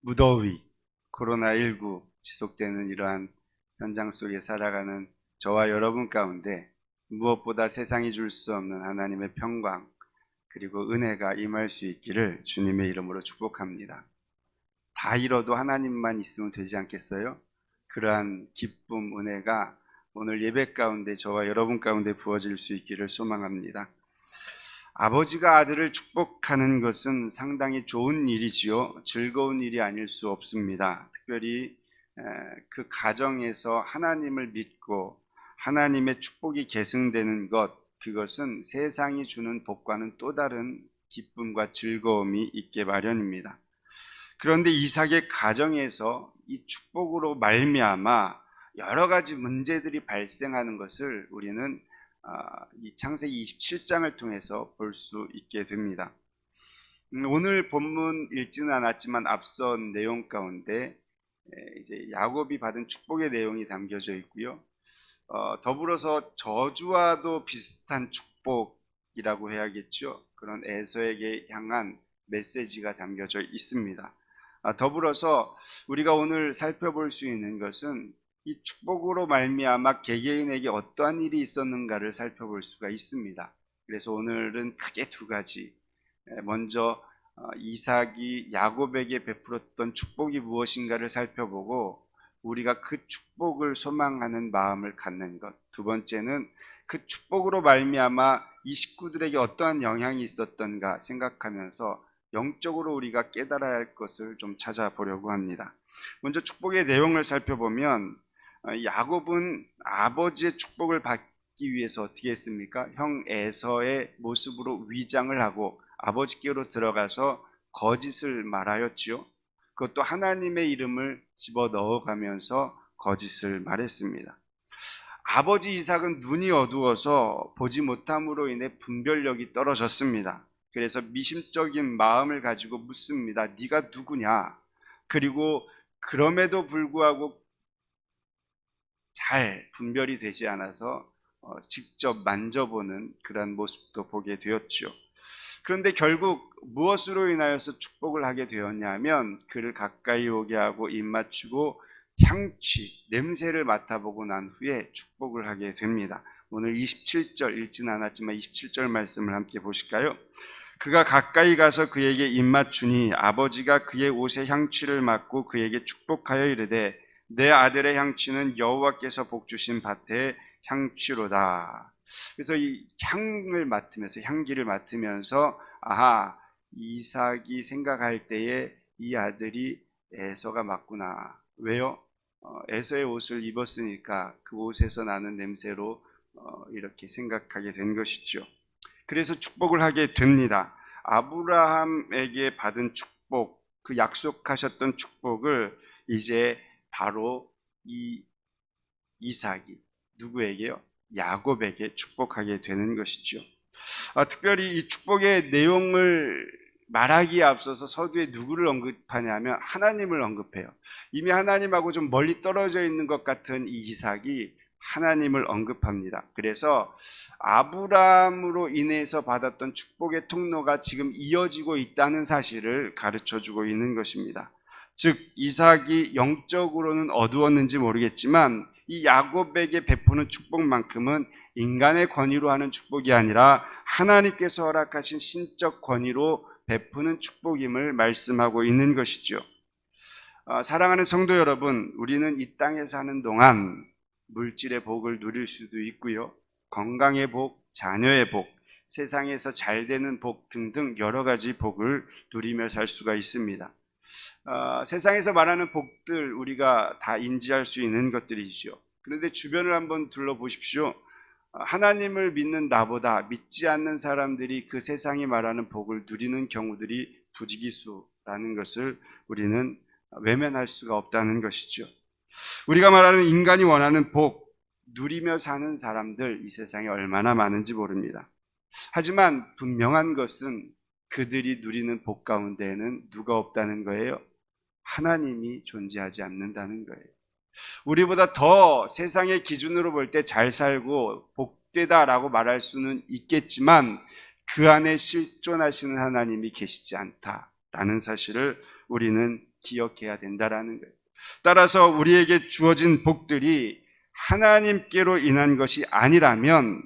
무더위, 코로나19 지속되는 이러한 현장 속에 살아가는 저와 여러분 가운데 무엇보다 세상이 줄 수 없는 하나님의 평강 그리고 은혜가 임할 수 있기를 주님의 이름으로 축복합니다. 다 잃어도 하나님만 있으면 되지 않겠어요? 그러한 기쁨, 은혜가 오늘 예배 가운데 저와 여러분 가운데 부어질 수 있기를 소망합니다. 아버지가 아들을 축복하는 것은 상당히 좋은 일이지요. 즐거운 일이 아닐 수 없습니다. 특별히 그 가정에서 하나님을 믿고 하나님의 축복이 계승되는 것, 그것은 세상이 주는 복과는 또 다른 기쁨과 즐거움이 있게 마련입니다. 그런데 이삭의 가정에서 이 축복으로 말미암아 여러 가지 문제들이 발생하는 것을 우리는 이 창세기 27장을 통해서 볼 수 있게 됩니다. 오늘 본문 읽지는 않았지만 앞선 내용 가운데 이제 야곱이 받은 축복의 내용이 담겨져 있고요. 더불어서 저주와도 비슷한 축복이라고 해야겠죠. 그런 에서에게 향한 메시지가 담겨져 있습니다. 더불어서 우리가 오늘 살펴볼 수 있는 것은 이 축복으로 말미암아 개개인에게 어떠한 일이 있었는가를 살펴볼 수가 있습니다. 그래서 오늘은 크게 두 가지. 먼저 이삭이 야곱에게 베풀었던 축복이 무엇인가를 살펴보고 우리가 그 축복을 소망하는 마음을 갖는 것. 두 번째는 그 축복으로 말미암아 이 식구들에게 어떠한 영향이 있었던가 생각하면서 영적으로 우리가 깨달아야 할 것을 좀 찾아보려고 합니다. 먼저 축복의 내용을 살펴보면 야곱은 아버지의 축복을 받기 위해서 어떻게 했습니까? 형 에서의 모습으로 위장을 하고 아버지께로 들어가서 거짓을 말하였지요. 그것도 하나님의 이름을 집어넣어가면서 거짓을 말했습니다. 아버지 이삭은 눈이 어두워서 보지 못함으로 인해 분별력이 떨어졌습니다. 그래서 미심적인 마음을 가지고 묻습니다. 네가 누구냐? 그리고 그럼에도 불구하고 잘 분별이 되지 않아서 직접 만져보는 그런 모습도 보게 되었죠. 그런데 결국 무엇으로 인하여서 축복을 하게 되었냐면 그를 가까이 오게 하고 입 맞추고 향취, 냄새를 맡아보고 난 후에 축복을 하게 됩니다. 오늘 27절 읽지는 않았지만 27절 말씀을 함께 보실까요? 그가 가까이 가서 그에게 입 맞추니 아버지가 그의 옷에 향취를 맡고 그에게 축복하여 이르되 내 아들의 향취는 여호와께서 복 주신 밭의 향취로다. 그래서 이 향을 맡으면서 향기를 맡으면서 아하, 이삭이 생각할 때에 이 아들이 에서가 맞구나. 왜요? 에서의 옷을 입었으니까 그 옷에서 나는 냄새로 이렇게 생각하게 된 것이죠. 그래서 축복을 하게 됩니다. 아브라함에게 받은 축복, 그 약속하셨던 축복을 이제 바로 이 이삭이 누구에게요? 야곱에게 축복하게 되는 것이죠. 특별히 이 축복의 내용을 말하기에 앞서서 서두에 누구를 언급하냐면 하나님을 언급해요. 이미 하나님하고 좀 멀리 떨어져 있는 것 같은 이 이삭이 하나님을 언급합니다. 그래서 아브라함으로 인해서 받았던 축복의 통로가 지금 이어지고 있다는 사실을 가르쳐주고 있는 것입니다. 즉 이삭이 영적으로는 어두웠는지 모르겠지만 이 야곱에게 베푸는 축복만큼은 인간의 권위로 하는 축복이 아니라 하나님께서 허락하신 신적 권위로 베푸는 축복임을 말씀하고 있는 것이죠. 사랑하는 성도 여러분, 우리는 이 땅에 사는 동안 물질의 복을 누릴 수도 있고요. 건강의 복, 자녀의 복, 세상에서 잘 되는 복 등등 여러 가지 복을 누리며 살 수가 있습니다. 세상에서 말하는 복들 우리가 다 인지할 수 있는 것들이죠. 그런데 주변을 한번 둘러보십시오. 하나님을 믿는 나보다 믿지 않는 사람들이 그 세상이 말하는 복을 누리는 경우들이 부지기수라는 것을 우리는 외면할 수가 없다는 것이죠. 우리가 말하는 인간이 원하는 복, 누리며 사는 사람들 이 세상에 얼마나 많은지 모릅니다. 하지만 분명한 것은 그들이 누리는 복 가운데에는 누가 없다는 거예요? 하나님이 존재하지 않는다는 거예요. 우리보다 더 세상의 기준으로 볼 때 잘 살고 복되다라고 말할 수는 있겠지만 그 안에 실존하시는 하나님이 계시지 않다라는 사실을 우리는 기억해야 된다라는 거예요. 따라서 우리에게 주어진 복들이 하나님께로 인한 것이 아니라면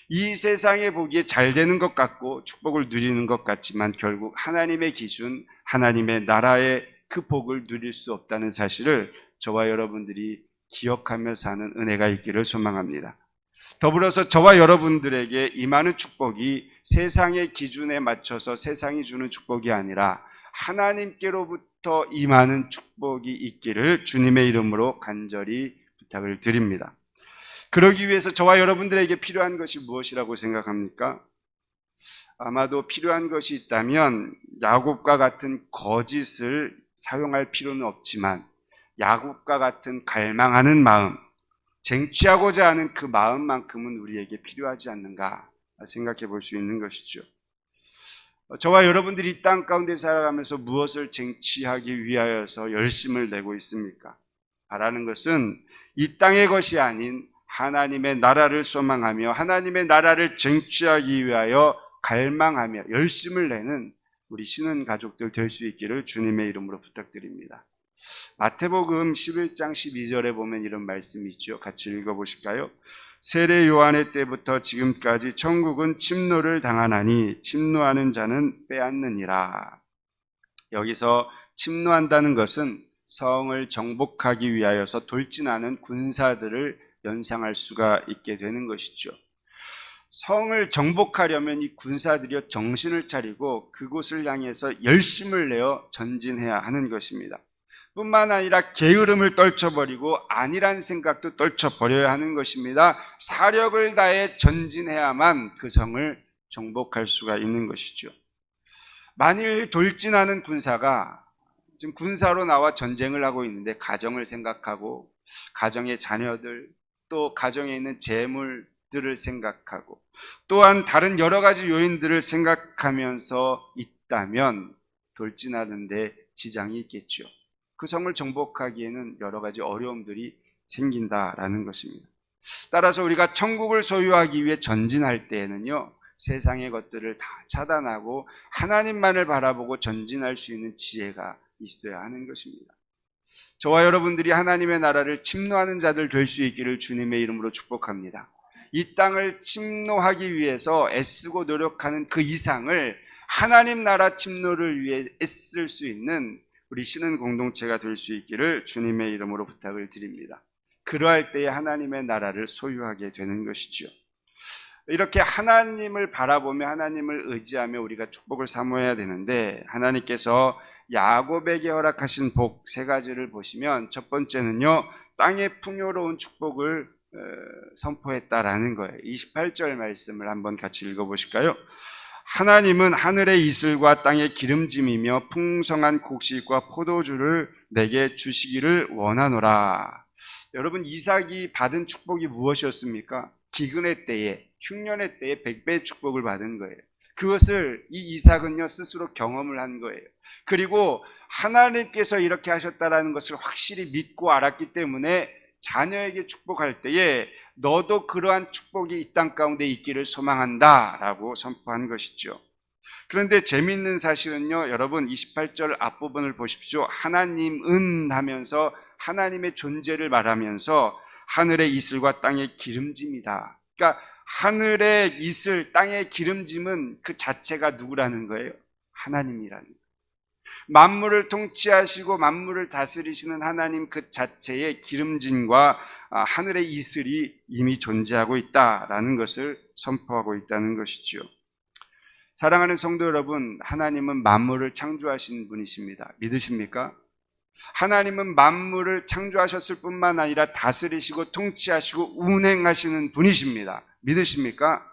이 세상에 보기에 잘 되는 것 같고 축복을 누리는 것 같지만 결국 하나님의 기준, 하나님의 나라의 그 복을 누릴 수 없다는 사실을 저와 여러분들이 기억하며 사는 은혜가 있기를 소망합니다. 더불어서 저와 여러분들에게 임하는 축복이 세상의 기준에 맞춰서 세상이 주는 축복이 아니라 하나님께로부터 임하는 축복이 있기를 주님의 이름으로 간절히 부탁을 드립니다. 그러기 위해서 저와 여러분들에게 필요한 것이 무엇이라고 생각합니까? 아마도 필요한 것이 있다면 야곱과 같은 거짓을 사용할 필요는 없지만 야곱과 같은 갈망하는 마음, 쟁취하고자 하는 그 마음만큼은 우리에게 필요하지 않는가 생각해 볼 수 있는 것이죠. 저와 여러분들이 이 땅 가운데 살아가면서 무엇을 쟁취하기 위하여서 열심을 내고 있습니까? 바라는 것은 이 땅의 것이 아닌 하나님의 나라를 소망하며 하나님의 나라를 쟁취하기 위하여 갈망하며 열심을 내는 우리 신은 가족들 될 수 있기를 주님의 이름으로 부탁드립니다. 마태복음 11장 12절에 보면 이런 말씀이 있죠. 같이 읽어보실까요? 세례 요한의 때부터 지금까지 천국은 침노를 당하나니 침노하는 자는 빼앗느니라. 여기서 침노한다는 것은 성을 정복하기 위하여서 돌진하는 군사들을 연상할 수가 있게 되는 것이죠. 성을 정복하려면 이 군사들이 정신을 차리고 그곳을 향해서 열심을 내어 전진해야 하는 것입니다. 뿐만 아니라 게으름을 떨쳐버리고 안일한 생각도 떨쳐버려야 하는 것입니다. 사력을 다해 전진해야만 그 성을 정복할 수가 있는 것이죠. 만일 돌진하는 군사가 지금 군사로 나와 전쟁을 하고 있는데 가정을 생각하고 가정의 자녀들 또 가정에 있는 재물들을 생각하고 또한 다른 여러 가지 요인들을 생각하면서 있다면 돌진하는데 지장이 있겠죠. 그 성을 정복하기에는 여러 가지 어려움들이 생긴다라는 것입니다. 따라서 우리가 천국을 소유하기 위해 전진할 때에는요, 세상의 것들을 다 차단하고 하나님만을 바라보고 전진할 수 있는 지혜가 있어야 하는 것입니다. 저와 여러분들이 하나님의 나라를 침노하는 자들 될 수 있기를 주님의 이름으로 축복합니다. 이 땅을 침노하기 위해서 애쓰고 노력하는 그 이상을 하나님 나라 침노를 위해 애쓸 수 있는 우리 신은 공동체가 될 수 있기를 주님의 이름으로 부탁을 드립니다. 그러할 때에 하나님의 나라를 소유하게 되는 것이죠. 이렇게 하나님을 바라보며 하나님을 의지하며 우리가 축복을 사모해야 되는데 하나님께서 야곱에게 허락하신 복 세 가지를 보시면 첫 번째는요, 땅의 풍요로운 축복을 선포했다라는 거예요. 28절 말씀을 한번 같이 읽어보실까요? 하나님은 하늘의 이슬과 땅의 기름짐이며 풍성한 곡식과 포도주를 내게 주시기를 원하노라. 여러분, 이삭이 받은 축복이 무엇이었습니까? 기근의 때에, 흉년의 때에 100배의 축복을 받은 거예요. 그것을 이 이삭은요 스스로 경험을 한 거예요. 그리고 하나님께서 이렇게 하셨다라는 것을 확실히 믿고 알았기 때문에 자녀에게 축복할 때에 너도 그러한 축복이 이 땅 가운데 있기를 소망한다 라고 선포한 것이죠. 그런데 재미있는 사실은요, 여러분 28절 앞부분을 보십시오. 하나님은 하면서 하나님의 존재를 말하면서 하늘의 이슬과 땅의 기름짐이다. 그러니까 하늘의 이슬, 땅의 기름짐은 그 자체가 누구라는 거예요? 하나님이라는 거예요. 만물을 통치하시고 만물을 다스리시는 하나님 그 자체의 기름짐과 하늘의 이슬이 이미 존재하고 있다라는 것을 선포하고 있다는 것이죠. 사랑하는 성도 여러분, 하나님은 만물을 창조하신 분이십니다. 믿으십니까? 하나님은 만물을 창조하셨을 뿐만 아니라 다스리시고 통치하시고 운행하시는 분이십니다. 믿으십니까?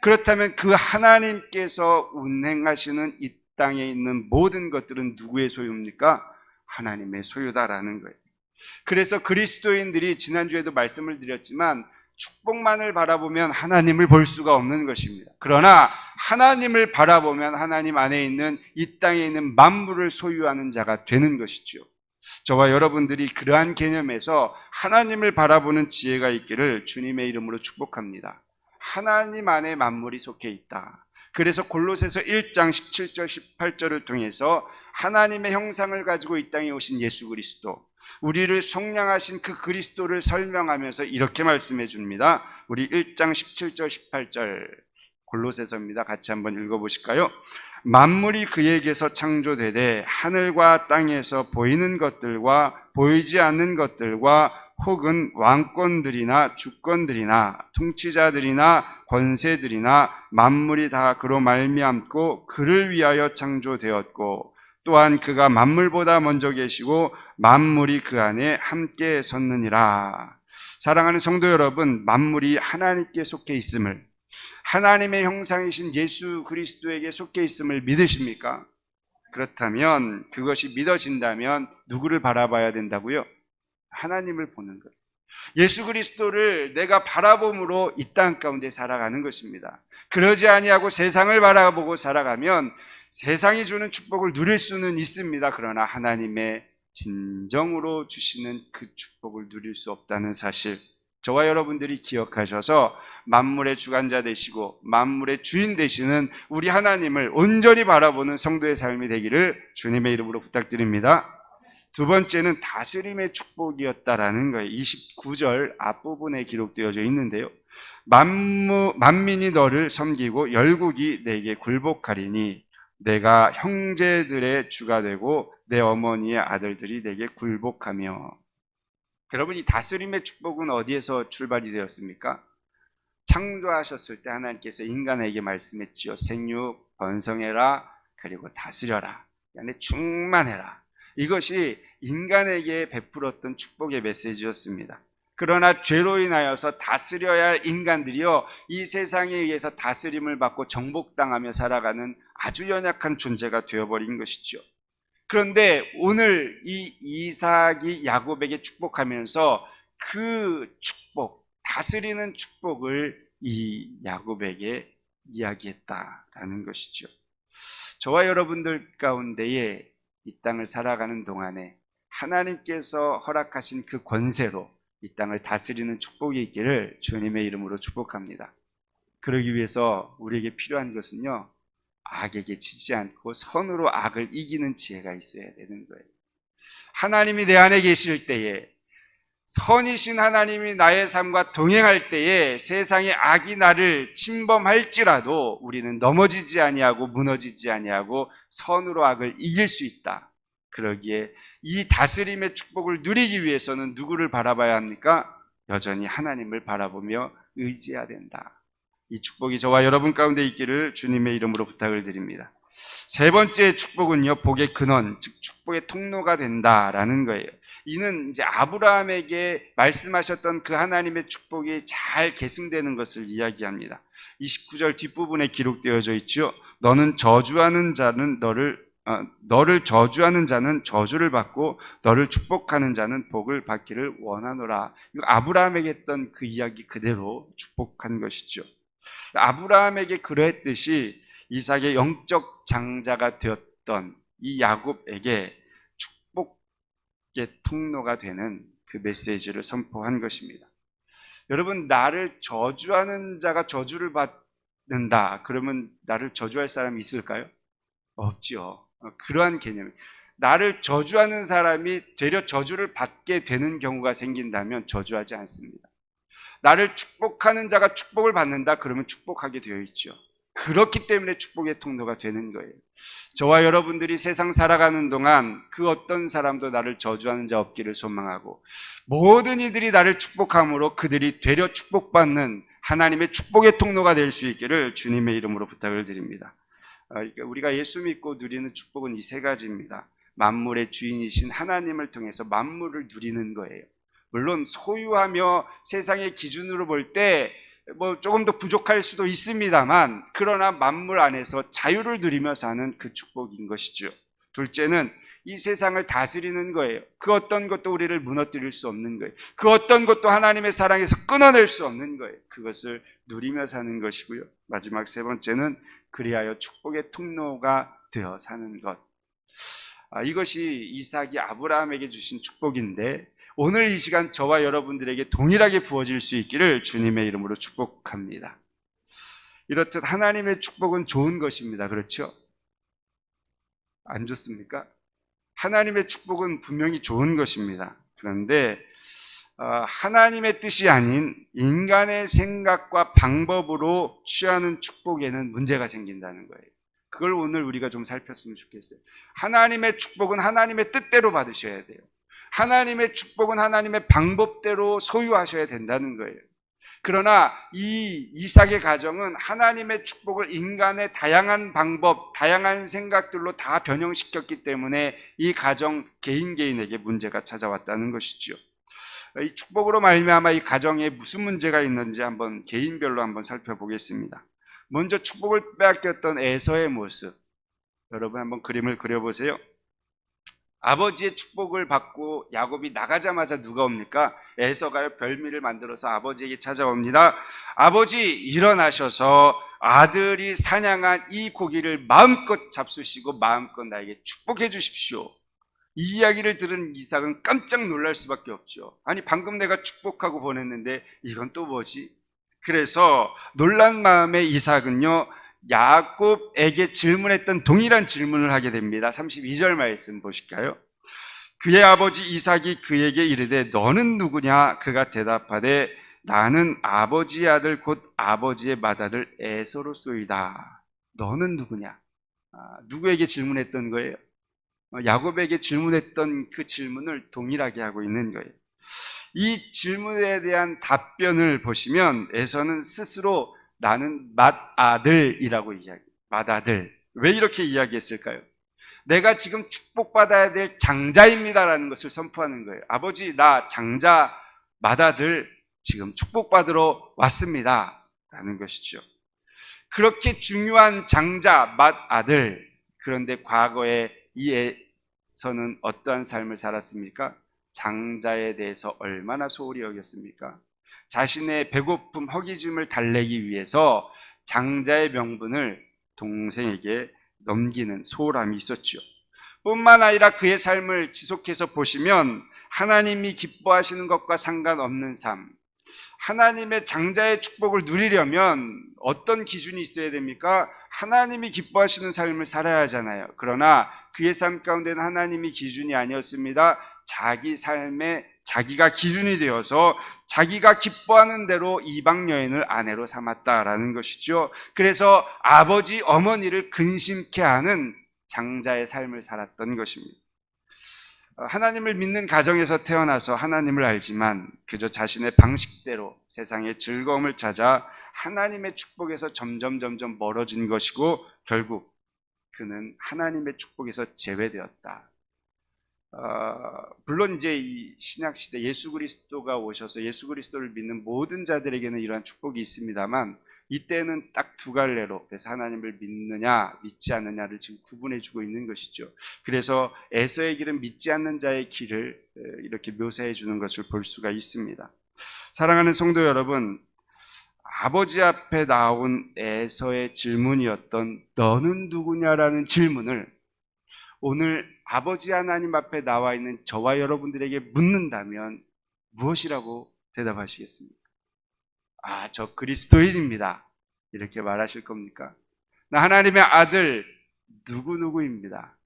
그렇다면 그 하나님께서 운행하시는 이 땅에 있는 모든 것들은 누구의 소유입니까? 하나님의 소유다라는 거예요. 그래서 그리스도인들이 지난주에도 말씀을 드렸지만 축복만을 바라보면 하나님을 볼 수가 없는 것입니다. 그러나 하나님을 바라보면 하나님 안에 있는 이 땅에 있는 만물을 소유하는 자가 되는 것이죠. 저와 여러분들이 그러한 개념에서 하나님을 바라보는 지혜가 있기를 주님의 이름으로 축복합니다. 하나님 안에 만물이 속해 있다. 그래서 골로새서 1장 17절 18절을 통해서 하나님의 형상을 가지고 이 땅에 오신 예수 그리스도, 우리를 속량하신 그 그리스도를 설명하면서 이렇게 말씀해 줍니다. 우리 1장 17절 18절 골로새서입니다. 같이 한번 읽어보실까요? 만물이 그에게서 창조되되 하늘과 땅에서 보이는 것들과 보이지 않는 것들과 혹은 왕권들이나 주권들이나 통치자들이나 권세들이나 만물이 다 그로 말미암고 그를 위하여 창조되었고 또한 그가 만물보다 먼저 계시고 만물이 그 안에 함께 섰느니라. 사랑하는 성도 여러분, 만물이 하나님께 속해 있음을, 하나님의 형상이신 예수 그리스도에게 속해 있음을 믿으십니까? 그렇다면, 그것이 믿어진다면 누구를 바라봐야 된다고요? 하나님을 보는 거예요. 예수 그리스도를 내가 바라봄으로 이 땅 가운데 살아가는 것입니다. 그러지 아니하고 세상을 바라보고 살아가면 세상이 주는 축복을 누릴 수는 있습니다. 그러나 하나님의 진정으로 주시는 그 축복을 누릴 수 없다는 사실, 저와 여러분들이 기억하셔서 만물의 주관자 되시고 만물의 주인 되시는 우리 하나님을 온전히 바라보는 성도의 삶이 되기를 주님의 이름으로 부탁드립니다. 두 번째는 다스림의 축복이었다라는 거예요. 29절 앞부분에 기록되어져 있는데요. 만민이 너를 섬기고 열국이 내게 굴복하리니 내가 형제들의 주가 되고 내 어머니의 아들들이 내게 굴복하며. 여러분, 이 다스림의 축복은 어디에서 출발이 되었습니까? 창조하셨을 때 하나님께서 인간에게 말씀했지요. 생육, 번성해라, 그리고 다스려라, 이 안에 충만해라. 이것이 인간에게 베풀었던 축복의 메시지였습니다. 그러나 죄로 인하여서 다스려야 할 인간들이요, 이 세상에 의해서 다스림을 받고 정복당하며 살아가는 아주 연약한 존재가 되어버린 것이죠. 그런데 오늘 이 이삭이 야곱에게 축복하면서 그 축복, 다스리는 축복을 이 야곱에게 이야기했다라는 것이죠. 저와 여러분들 가운데에 이 땅을 살아가는 동안에 하나님께서 허락하신 그 권세로 이 땅을 다스리는 축복이 있기를 주님의 이름으로 축복합니다. 그러기 위해서 우리에게 필요한 것은요, 악에게 지지 않고 선으로 악을 이기는 지혜가 있어야 되는 거예요. 하나님이 내 안에 계실 때에, 선이신 하나님이 나의 삶과 동행할 때에 세상의 악이 나를 침범할지라도 우리는 넘어지지 아니하고 무너지지 아니하고 선으로 악을 이길 수 있다. 그러기에 이 다스림의 축복을 누리기 위해서는 누구를 바라봐야 합니까? 여전히 하나님을 바라보며 의지해야 된다. 이 축복이 저와 여러분 가운데 있기를 주님의 이름으로 부탁을 드립니다. 세 번째 축복은요, 복의 근원, 즉 축복의 통로가 된다라는 거예요. 이는 이제 아브라함에게 말씀하셨던 그 하나님의 축복이 잘 계승되는 것을 이야기합니다. 29절 뒷부분에 기록되어져 있죠. 너는 저주하는 자는 너를 저주하는 자는 저주를 받고 너를 축복하는 자는 복을 받기를 원하노라. 이거 아브라함에게 했던 그 이야기 그대로 축복한 것이죠. 아브라함에게 그러했듯이 이삭의 영적 장자가 되었던 이 야곱에게 축복의 통로가 되는 그 메시지를 선포한 것입니다. 여러분, 나를 저주하는 자가 저주를 받는다. 그러면 나를 저주할 사람이 있을까요? 없죠. 그러한 개념. 나를 저주하는 사람이 되려 저주를 받게 되는 경우가 생긴다면 저주하지 않습니다. 나를 축복하는 자가 축복을 받는다. 그러면 축복하게 되어 있죠. 그렇기 때문에 축복의 통로가 되는 거예요. 저와 여러분들이 세상 살아가는 동안 그 어떤 사람도 나를 저주하는 자 없기를 소망하고, 모든 이들이 나를 축복함으로 그들이 되려 축복받는 하나님의 축복의 통로가 될 수 있기를 주님의 이름으로 부탁을 드립니다. 우리가 예수 믿고 누리는 축복은 이 세 가지입니다. 만물의 주인이신 하나님을 통해서 만물을 누리는 거예요. 물론 소유하며 세상의 기준으로 볼 때 조금 더 부족할 수도 있습니다만, 그러나 만물 안에서 자유를 누리며 사는 그 축복인 것이죠. 둘째는 이 세상을 다스리는 거예요. 그 어떤 것도 우리를 무너뜨릴 수 없는 거예요. 그 어떤 것도 하나님의 사랑에서 끊어낼 수 없는 거예요. 그것을 누리며 사는 것이고요. 마지막 세 번째는 그리하여 축복의 통로가 되어 사는 것. 이것이 이삭이 아브라함에게 주신 축복인데, 오늘 이 시간 저와 여러분들에게 동일하게 부어질 수 있기를 주님의 이름으로 축복합니다. 이렇듯 하나님의 축복은 좋은 것입니다. 그렇죠? 안 좋습니까? 하나님의 축복은 분명히 좋은 것입니다. 그런데 하나님의 뜻이 아닌 인간의 생각과 방법으로 취하는 축복에는 문제가 생긴다는 거예요. 그걸 오늘 우리가 좀 살폈으면 좋겠어요. 하나님의 축복은 하나님의 뜻대로 받으셔야 돼요. 하나님의 축복은 하나님의 방법대로 소유하셔야 된다는 거예요. 그러나 이 이삭의 가정은 하나님의 축복을 인간의 다양한 방법, 다양한 생각들로 다 변형시켰기 때문에 이 가정 개인에게 문제가 찾아왔다는 것이죠. 이 축복으로 말미암아 이 가정에 무슨 문제가 있는지 한번 개인별로 한번 살펴보겠습니다. 먼저 축복을 빼앗겼던 에서의 모습, 여러분 한번 그림을 그려보세요. 아버지의 축복을 받고 야곱이 나가자마자 누가 옵니까? 에서가 별미를 만들어서 아버지에게 찾아옵니다. 아버지, 일어나셔서 아들이 사냥한 이 고기를 마음껏 잡수시고 마음껏 나에게 축복해 주십시오. 이 이야기를 들은 이삭은 깜짝 놀랄 수밖에 없죠. 아니, 방금 내가 축복하고 보냈는데 이건 또 뭐지? 그래서 놀란 마음에 이삭은요, 야곱에게 질문했던 동일한 질문을 하게 됩니다. 32절 말씀 보실까요? 그의 아버지 이삭이 그에게 이르되 너는 누구냐? 그가 대답하되 나는 아버지의 아들 곧 아버지의 맏아들 에서로소이다. 너는 누구냐? 누구에게 질문했던 거예요? 야곱에게 질문했던 그 질문을 동일하게 하고 있는 거예요. 이 질문에 대한 답변을 보시면 에서는 스스로 나는 맏아들이라고 이야기해요. 맏아들. 왜 이렇게 이야기했을까요? 내가 지금 축복받아야 될 장자입니다라는 것을 선포하는 거예요. 아버지, 나 장자 맏아들 지금 축복받으러 왔습니다 라는 것이죠. 그렇게 중요한 장자 맏아들, 그런데 과거에 이 에서는 어떠한 삶을 살았습니까? 장자에 대해서 얼마나 소홀히 여겼습니까? 자신의 배고픔, 허기짐을 달래기 위해서 장자의 명분을 동생에게 넘기는 소홀함이 있었죠. 뿐만 아니라 그의 삶을 지속해서 보시면 하나님이 기뻐하시는 것과 상관없는 삶, 하나님의 장자의 축복을 누리려면 어떤 기준이 있어야 됩니까? 하나님이 기뻐하시는 삶을 살아야 하잖아요. 그러나 그의 삶 가운데는 하나님이 기준이 아니었습니다. 자기 삶에 자기가 기준이 되어서 자기가 기뻐하는 대로 이방 여인을 아내로 삼았다라는 것이죠. 그래서 아버지, 어머니를 근심케 하는 장자의 삶을 살았던 것입니다. 하나님을 믿는 가정에서 태어나서 하나님을 알지만 그저 자신의 방식대로 세상의 즐거움을 찾아 하나님의 축복에서 점점 멀어진 것이고 결국 그는 하나님의 축복에서 제외되었다. 물론 이제 이 신약 시대 예수 그리스도가 오셔서 예수 그리스도를 믿는 모든 자들에게는 이러한 축복이 있습니다만 이때는 딱 두 갈래로, 그래서 하나님을 믿느냐 믿지 않느냐를 지금 구분해 주고 있는 것이죠. 그래서 에서의 길은 믿지 않는 자의 길을 이렇게 묘사해 주는 것을 볼 수가 있습니다. 사랑하는 성도 여러분, 아버지 앞에 나온 에서의 질문이었던 너는 누구냐라는 질문을 오늘 아버지 하나님 앞에 나와 있는 저와 여러분들에게 묻는다면 무엇이라고 대답하시겠습니까? 저 그리스도인입니다. 이렇게 말하실 겁니까? 나 하나님의 아들 누구누구입니다.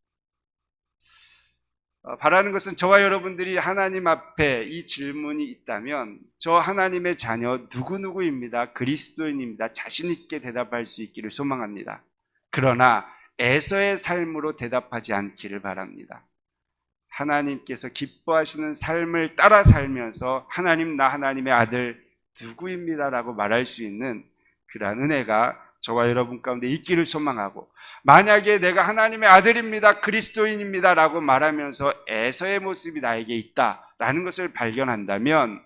바라는 것은 저와 여러분들이 하나님 앞에 이 질문이 있다면 저 하나님의 자녀 누구누구입니다. 그리스도인입니다. 자신 있게 대답할 수 있기를 소망합니다. 그러나 에서의 삶으로 대답하지 않기를 바랍니다. 하나님께서 기뻐하시는 삶을 따라 살면서 하나님, 나 하나님의 아들 누구입니다라고 말할 수 있는 그러한 은혜가 저와 여러분 가운데 있기를 소망하고, 만약에 내가 하나님의 아들입니다, 그리스도인입니다 라고 말하면서 에서의 모습이 나에게 있다라는 것을 발견한다면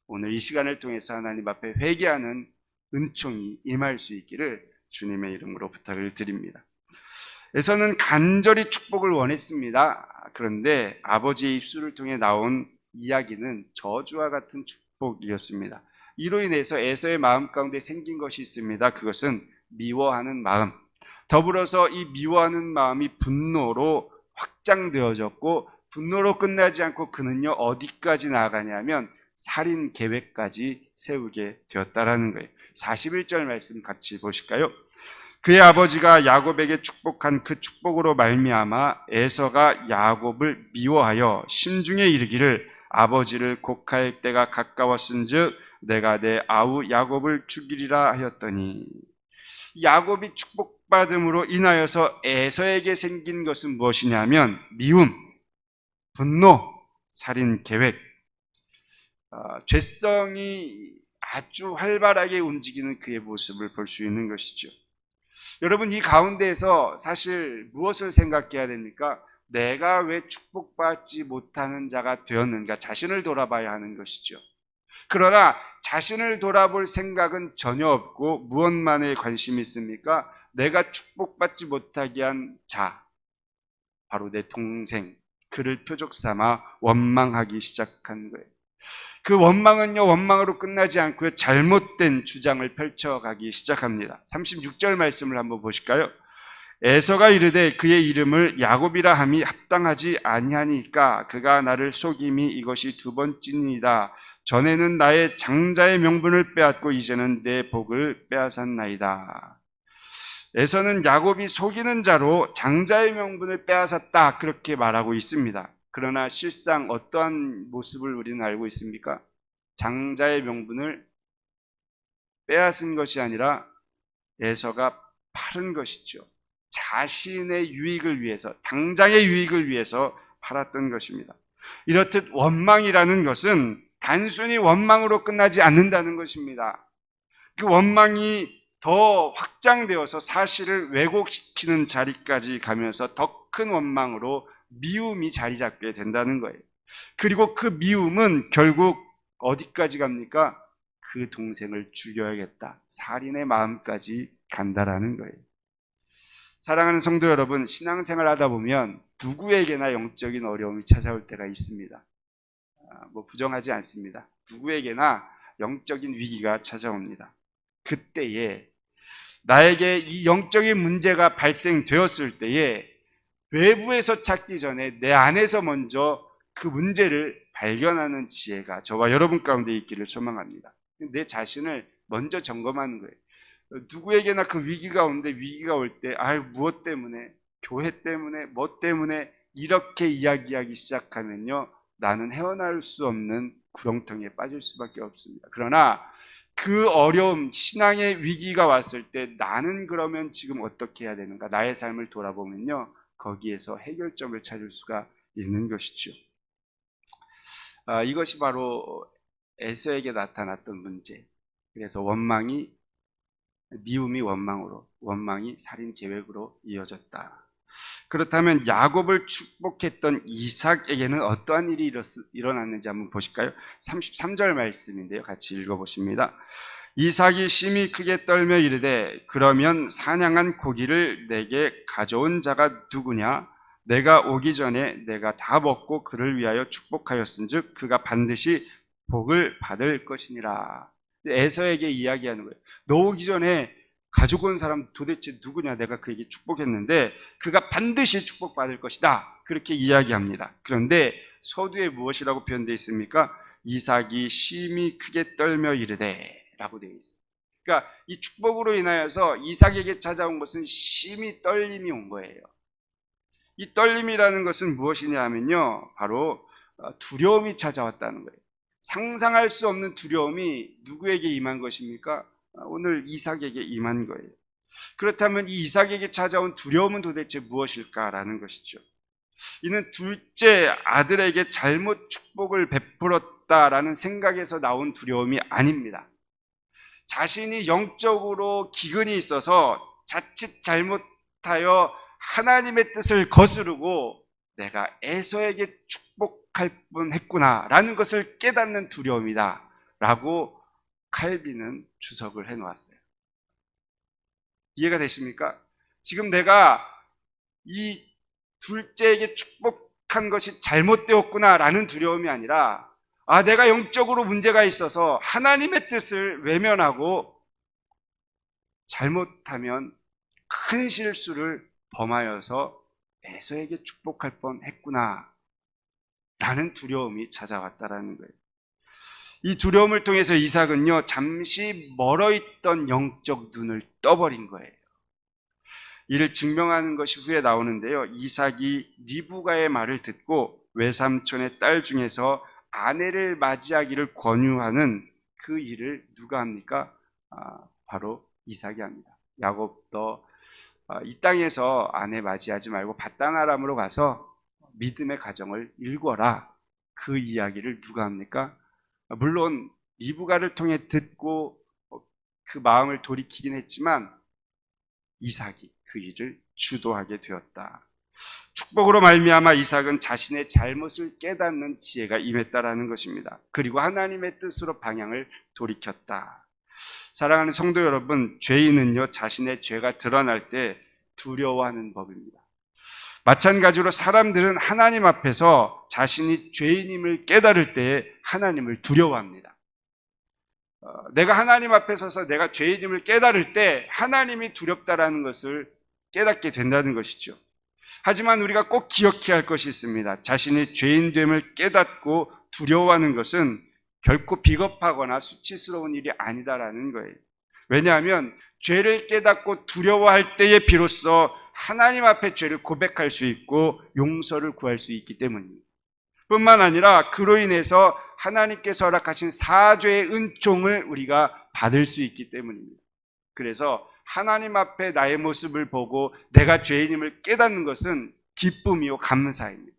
오늘 이 시간을 통해서 하나님 앞에 회개하는 은총이 임할 수 있기를 주님의 이름으로 부탁을 드립니다. 에서는 간절히 축복을 원했습니다. 그런데 아버지의 입술을 통해 나온 이야기는 저주와 같은 축복이었습니다. 이로 인해서 에서의 마음 가운데 생긴 것이 있습니다. 그것은 미워하는 마음. 더불어서 이 미워하는 마음이 분노로 확장되어졌고, 분노로 끝나지 않고 그는요 어디까지 나아가냐면 살인 계획까지 세우게 되었다라는 거예요. 41절 말씀 같이 보실까요? 그의 아버지가 야곱에게 축복한 그 축복으로 말미암아 에서가 야곱을 미워하여 심중에 이르기를 아버지를 곡할 때가 가까웠은즉 내가 내 아우 야곱을 죽이리라 하였더니, 야곱이 축복받음으로 인하여서 에서에게 생긴 것은 무엇이냐면 미움, 분노, 살인 계획, 죄성이 아주 활발하게 움직이는 그의 모습을 볼 수 있는 것이죠. 여러분, 이 가운데에서 사실 무엇을 생각해야 됩니까? 내가 왜 축복받지 못하는 자가 되었는가, 자신을 돌아봐야 하는 것이죠. 그러나 자신을 돌아볼 생각은 전혀 없고 무엇만에 관심이 있습니까? 내가 축복받지 못하게 한 자, 바로 내 동생, 그를 표적 삼아 원망하기 시작한 거예요. 그 원망은요, 원망으로 끝나지 않고요, 잘못된 주장을 펼쳐가기 시작합니다. 36절 말씀을 한번 보실까요? 에서가 이르되 그의 이름을 야곱이라 함이 합당하지 아니하니까 그가 나를 속임이 이것이 두 번째니이다. 전에는 나의 장자의 명분을 빼앗고 이제는 내 복을 빼앗았나이다. 에서는 야곱이 속이는 자로 장자의 명분을 빼앗았다, 그렇게 말하고 있습니다. 그러나 실상 어떠한 모습을 우리는 알고 있습니까? 장자의 명분을 빼앗은 것이 아니라 에서가 팔은 것이죠. 자신의 유익을 위해서, 당장의 유익을 위해서 팔았던 것입니다. 이렇듯 원망이라는 것은 단순히 원망으로 끝나지 않는다는 것입니다. 그 원망이 더 확장되어서 사실을 왜곡시키는 자리까지 가면서 더 큰 원망으로 미움이 자리 잡게 된다는 거예요. 그리고 그 미움은 결국 어디까지 갑니까? 그 동생을 죽여야겠다, 살인의 마음까지 간다라는 거예요. 사랑하는 성도 여러분, 신앙생활 하다 보면 누구에게나 영적인 어려움이 찾아올 때가 있습니다. 부정하지 않습니다. 누구에게나 영적인 위기가 찾아옵니다. 그때에 나에게 이 영적인 문제가 발생되었을 때에 외부에서 찾기 전에 내 안에서 먼저 그 문제를 발견하는 지혜가 저와 여러분 가운데 있기를 소망합니다. 내 자신을 먼저 점검하는 거예요. 누구에게나 그 위기가 오는데, 위기가 올 때 무엇 때문에, 교회 때문에, 뭐 때문에 이렇게 이야기하기 시작하면요, 나는 헤어나올 수 없는 구렁텅이에 빠질 수밖에 없습니다. 그러나 그 어려움, 신앙의 위기가 왔을 때 나는 그러면 지금 어떻게 해야 되는가, 나의 삶을 돌아보면요, 거기에서 해결점을 찾을 수가 있는 것이죠. 이것이 바로 에서에게 나타났던 문제. 그래서 원망이, 미움이 원망으로, 원망이 살인 계획으로 이어졌다. 그렇다면 야곱을 축복했던 이삭에게는 어떠한 일이 일어났는지 한번 보실까요? 33절 말씀인데요, 같이 읽어보십니다. 이삭이 심히 크게 떨며 이르되 그러면 사냥한 고기를 내게 가져온 자가 누구냐? 내가 오기 전에 내가 다 먹고 그를 위하여 축복하였은즉 그가 반드시 복을 받을 것이니라. 에서에게 이야기하는 거예요. 너 오기 전에 가지고 온 사람 도대체 누구냐? 내가 그에게 축복했는데 그가 반드시 축복받을 것이다, 그렇게 이야기합니다. 그런데 서두에 무엇이라고 표현되어 있습니까? 이삭이 심히 크게 떨며 이르되 라고 되어 있어요. 그러니까 이 축복으로 인하여서 이삭에게 찾아온 것은 심히 떨림이 온 거예요. 이 떨림이라는 것은 무엇이냐 하면요, 바로 두려움이 찾아왔다는 거예요. 상상할 수 없는 두려움이 누구에게 임한 것입니까? 오늘 이삭에게 임한 거예요. 그렇다면 이 이삭에게 찾아온 두려움은 도대체 무엇일까라는 것이죠. 이는 둘째 아들에게 잘못 축복을 베풀었다라는 생각에서 나온 두려움이 아닙니다. 자신이 영적으로 기근이 있어서 자칫 잘못하여 하나님의 뜻을 거스르고 내가 에서에게 축복할 뻔했구나 라는 것을 깨닫는 두려움이다 라고 칼빈은 주석을 해놓았어요. 이해가 되십니까? 지금 내가 이 둘째에게 축복한 것이 잘못되었구나 라는 두려움이 아니라, 내가 영적으로 문제가 있어서 하나님의 뜻을 외면하고 잘못하면 큰 실수를 범하여서 에서에게 축복할 뻔했구나 라는 두려움이 찾아왔다라는 거예요. 이 두려움을 통해서 이삭은요, 잠시 멀어있던 영적 눈을 떠버린 거예요. 이를 증명하는 것이 후에 나오는데요. 이삭이 리브가의 말을 듣고 외삼촌의 딸 중에서 아내를 맞이하기를 권유하는 그 일을 누가 합니까? 바로 이삭이 합니다. 야곱도 이 땅에서 아내 맞이하지 말고 밧단 아람으로 가서 믿음의 가정을 일궈라. 그 이야기를 누가 합니까? 물론 리브가를 통해 듣고 그 마음을 돌이키긴 했지만 이삭이 그 일을 주도하게 되었다. 축복으로 말미암아 이삭은 자신의 잘못을 깨닫는 지혜가 임했다라는 것입니다. 그리고 하나님의 뜻으로 방향을 돌이켰다. 사랑하는 성도 여러분, 죄인은요, 자신의 죄가 드러날 때 두려워하는 법입니다. 마찬가지로 사람들은 하나님 앞에서 자신이 죄인임을 깨달을 때에 하나님을 두려워합니다. 내가 하나님 앞에 서서 내가 죄인임을 깨달을 때 하나님이 두렵다라는 것을 깨닫게 된다는 것이죠. 하지만 우리가 꼭 기억해야 할 것이 있습니다. 자신이 죄인됨을 깨닫고 두려워하는 것은 결코 비겁하거나 수치스러운 일이 아니다라는 거예요. 왜냐하면 죄를 깨닫고 두려워할 때에 비로소 하나님 앞에 죄를 고백할 수 있고 용서를 구할 수 있기 때문입니다. 뿐만 아니라 그로 인해서 하나님께서 허락하신 사죄의 은총을 우리가 받을 수 있기 때문입니다. 그래서 하나님 앞에 나의 모습을 보고 내가 죄인임을 깨닫는 것은 기쁨이요 감사입니다.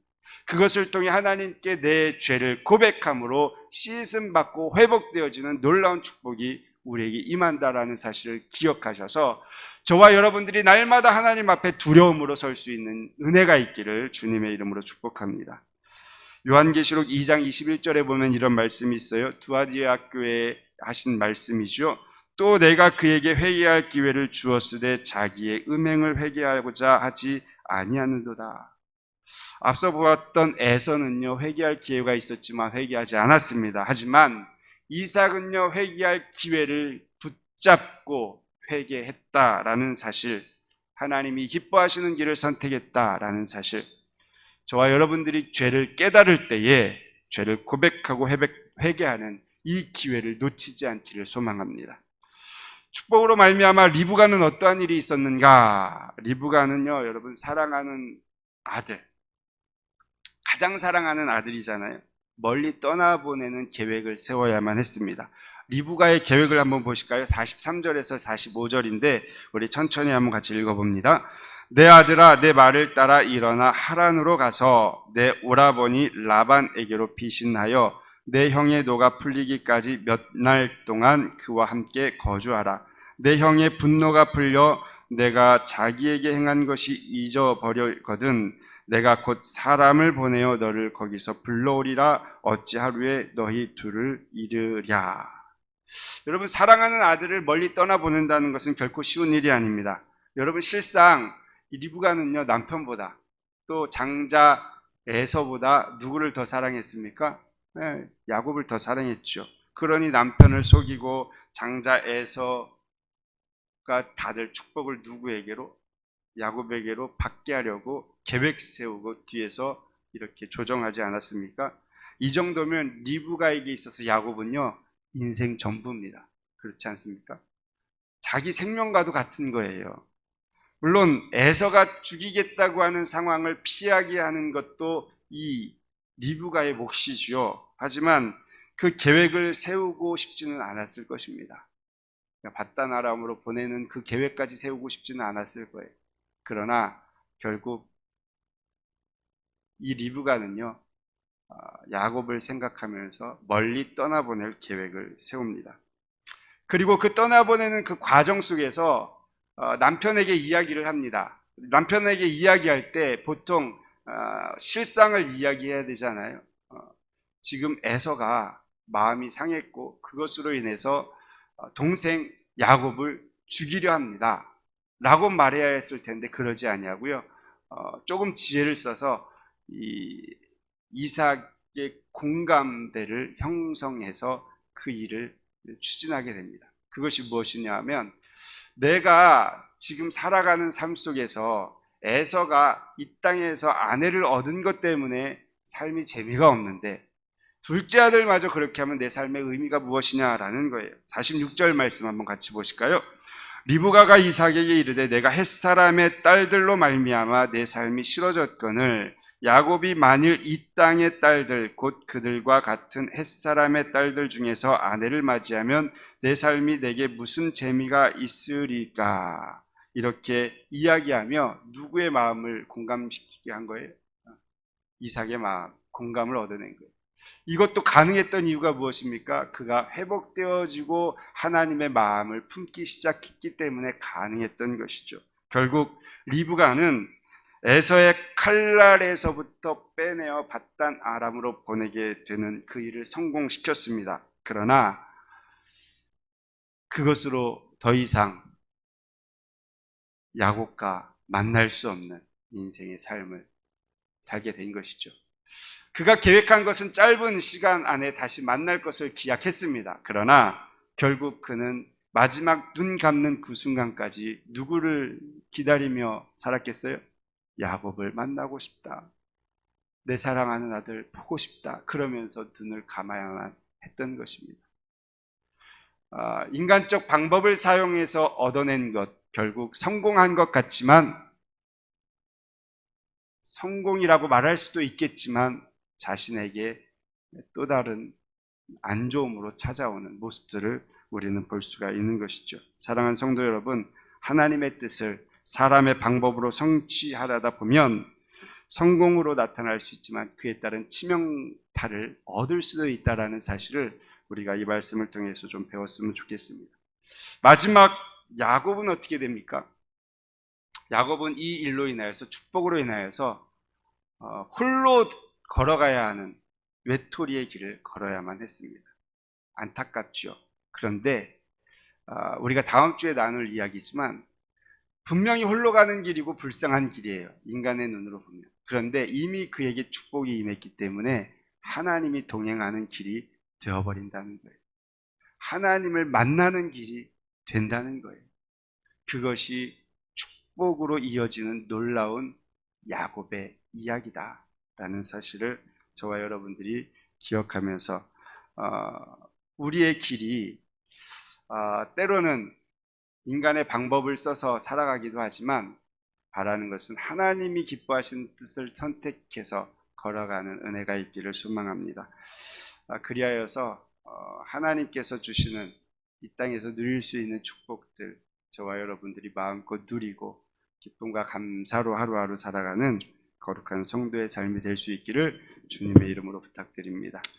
그것을 통해 하나님께 내 죄를 고백함으로 씻음받고 회복되어지는 놀라운 축복이 우리에게 임한다라는 사실을 기억하셔서 저와 여러분들이 날마다 하나님 앞에 두려움으로 설 수 있는 은혜가 있기를 주님의 이름으로 축복합니다. 요한계시록 2장 21절에 보면 이런 말씀이 있어요. 두아디아 교회에 하신 말씀이죠. 또 내가 그에게 회개할 기회를 주었으되 자기의 음행을 회개하고자 하지 아니하는도다. 앞서 보았던 에서는요, 회개할 기회가 있었지만 회개하지 않았습니다. 하지만 이삭은요, 회개할 기회를 붙잡고 회개했다라는 사실, 하나님이 기뻐하시는 길을 선택했다라는 사실, 저와 여러분들이 죄를 깨달을 때에 죄를 고백하고 회개하는 이 기회를 놓치지 않기를 소망합니다. 축복으로 말미암아 리브가는 어떠한 일이 있었는가? 리브가는요, 여러분 사랑하는 아들, 가장 사랑하는 아들이잖아요. 멀리 떠나보내는 계획을 세워야만 했습니다. 리브가의 계획을 한번 보실까요? 43절에서 45절인데 우리 천천히 한번 같이 읽어봅니다. 내 아들아, 내 말을 따라 일어나 하란으로 가서 내 오라버니 라반에게로 피신하여 내 형의 노가 풀리기까지 몇 날 동안 그와 함께 거주하라. 내 형의 분노가 풀려 내가 자기에게 행한 것이 잊어버렸거든 내가 곧 사람을 보내어 너를 거기서 불러오리라. 어찌 하루에 너희 둘을 잃으랴. 여러분, 사랑하는 아들을 멀리 떠나보낸다는 것은 결코 쉬운 일이 아닙니다. 여러분, 실상 이 리브가는요, 남편보다 또 장자 에서보다 누구를 더 사랑했습니까? 네, 야곱을 더 사랑했죠. 그러니 남편을 속이고 장자 에서가 받을 축복을 누구에게로? 야곱에게로 받게 하려고 계획 세우고 뒤에서 이렇게 조정하지 않았습니까? 이 정도면 리브가에게 있어서 야곱은요, 인생 전부입니다. 그렇지 않습니까? 자기 생명과도 같은 거예요. 물론 에서가 죽이겠다고 하는 상황을 피하게 하는 것도 이 리브가의 몫이지요. 하지만 그 계획을 세우고 싶지는 않았을 것입니다. 밧단 아람으로 보내는 그 계획까지 세우고 싶지는 않았을 거예요. 그러나 결국 이 리브가는요, 야곱을 생각하면서 멀리 떠나보낼 계획을 세웁니다. 그리고 그 떠나보내는 그 과정 속에서 남편에게 이야기를 합니다. 남편에게 이야기할 때 보통 실상을 이야기해야 되잖아요. 지금 에서가 마음이 상했고 그것으로 인해서 동생 야곱을 죽이려 합니다 라고 말해야 했을 텐데 그러지 아니하고요, 조금 지혜를 써서 이 이삭의 공감대를 형성해서 그 일을 추진하게 됩니다. 그것이 무엇이냐 하면, 내가 지금 살아가는 삶 속에서 에서가 이 땅에서 아내를 얻은 것 때문에 삶이 재미가 없는데 둘째 아들마저 그렇게 하면 내 삶의 의미가 무엇이냐라는 거예요. 46절 말씀 한번 같이 보실까요? 리브가가 이삭에게 이르되 내가 햇사람의 딸들로 말미암아 내 삶이 싫어졌거늘 야곱이 만일 이 땅의 딸들 곧 그들과 같은 햇사람의 딸들 중에서 아내를 맞이하면 내 삶이 내게 무슨 재미가 있으리까? 이렇게 이야기하며 누구의 마음을 공감시키게 한 거예요? 이삭의 마음, 공감을 얻어낸 거예요. 이것도 가능했던 이유가 무엇입니까? 그가 회복되어지고 하나님의 마음을 품기 시작했기 때문에 가능했던 것이죠. 결국 리브가는 에서의 칼날에서부터 빼내어 밧단 아람으로 보내게 되는 그 일을 성공시켰습니다. 그러나 그것으로 더 이상 야곱과 만날 수 없는 인생의 삶을 살게 된 것이죠. 그가 계획한 것은 짧은 시간 안에 다시 만날 것을 기약했습니다. 그러나 결국 그는 마지막 눈 감는 그 순간까지 누구를 기다리며 살았겠어요? 야곱을 만나고 싶다. 내 사랑하는 아들 보고 싶다. 그러면서 눈을 감아야만 했던 것입니다. 인간적 방법을 사용해서 얻어낸 것, 결국 성공한 것 같지만 성공이라고 말할 수도 있겠지만 자신에게 또 다른 안 좋음으로 찾아오는 모습들을 우리는 볼 수가 있는 것이죠. 사랑하는 성도 여러분, 하나님의 뜻을 사람의 방법으로 성취하려다 보면 성공으로 나타날 수 있지만 그에 따른 치명타를 얻을 수도 있다는 사실을 우리가 이 말씀을 통해서 좀 배웠으면 좋겠습니다. 마지막 야곱은 어떻게 됩니까? 야곱은 이 일로 인하여서 축복으로 인하여서 홀로 걸어가야 하는 외톨이의 길을 걸어야만 했습니다. 안타깝죠. 그런데 우리가 다음 주에 나눌 이야기지만 분명히 홀로 가는 길이고 불쌍한 길이에요. 인간의 눈으로 보면. 그런데 이미 그에게 축복이 임했기 때문에 하나님이 동행하는 길이 되어버린다는 거예요. 하나님을 만나는 길이 된다는 거예요. 그것이 축복으로 이어지는 놀라운 야곱의 이야기다라는 사실을 저와 여러분들이 기억하면서 우리의 길이 때로는 인간의 방법을 써서 살아가기도 하지만 바라는 것은 하나님이 기뻐하시는 뜻을 선택해서 걸어가는 은혜가 있기를 소망합니다. 그리하여서 하나님께서 주시는 이 땅에서 누릴 수 있는 축복들 저와 여러분들이 마음껏 누리고 기쁨과 감사로 하루하루 살아가는 거룩한 성도의 삶이 될 수 있기를 주님의 이름으로 부탁드립니다.